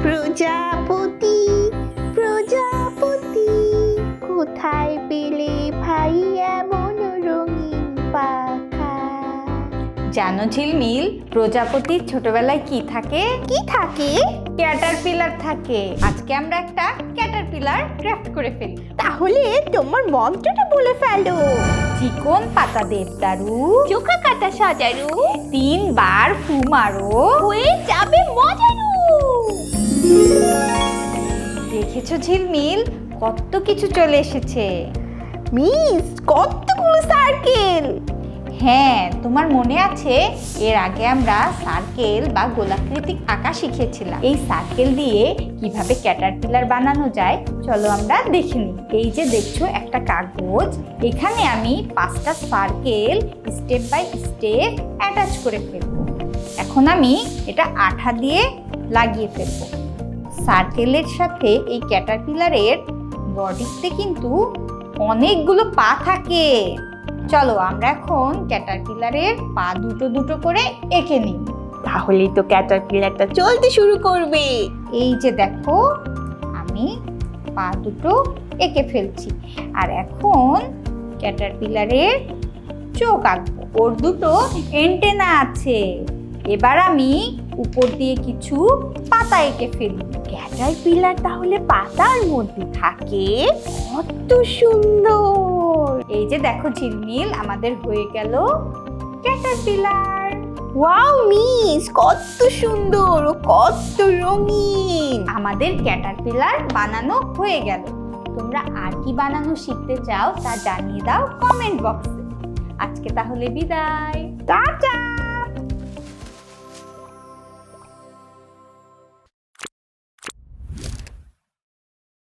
প্রজাপতি প্রজাপতি কোথায় পেলে ভাই এমন রঙিন পাখা? জানো ঝিলমিল, প্রজাপতির ছোটবেলায় কি থাকে? কি থাকে? ক্যাটারপিলার থাকে। আজকে আমরা একটা ক্যাটারপিলার ক্রাফট করে ফেলি। তাহলে তোমার মন্ত্রটা বলে ফেলো। চিকন পাতা দেবদারু, চোখা কাটা সজারু, 3 বার ফু মারো, হয়ে যাবে মজারু। দেখেছো ঝিলমিল, কত কিছু চলে এসেছে। মিস, কতগুলো সার্কেল! হ্যাঁ, তোমার মনে আছে এর আগে আমরা সার্কেল বা গোলাকৃতিক আঁকা শিখেছিলাম। এই সার্কেল দিয়ে কিভাবে ক্যাটারপিলার বানানো যায় চলো আমরা দেখে নিই। এই যে দেখছো একটা কাগজ, এখানে আমি 5টা circle step by step attach করে ফেলবো। এখন আমি এটা আঠা দিয়ে লাগিয়ে ফেলবো। সার্কেলের সাথে এই ক্যাটারপিলারের বডিতে কিন্তু অনেকগুলো পা থাকে। চলো আমরা এখন ক্যাটারপিলারের পা দুটো দুটো করে এঁকে নিই। তাহলেই তো ক্যাটারপিলারটা চলতে শুরু করবে। এই যে দেখো, আমি পা দুটো এঁকে ফেলছি। আর এখন ক্যাটারপিলারের চোখ আঁকবো। ওর দুটো এন্টেনা আছে। এবার আমি উপর দিয়ে কিছু পাতা এঁকে ফেলবো। ক্যাটারপিলার তাহলে পাতার মধ্যে থাকে? কত সুন্দর! এই যে দেখো ঝিলমিল, আমাদের হয়ে গেল ক্যাটারপিলার। ওয়াও মিস, কত সুন্দর ও কত রঙিন! আমাদের ক্যাটারপিলার বানানো হয়ে গেল। তোমরা আর কি বানানো শিখতে চাও তা জানিয়ে দাও কমেন্ট বক্সে। আজকে তাহলে বিদায়। টাটা।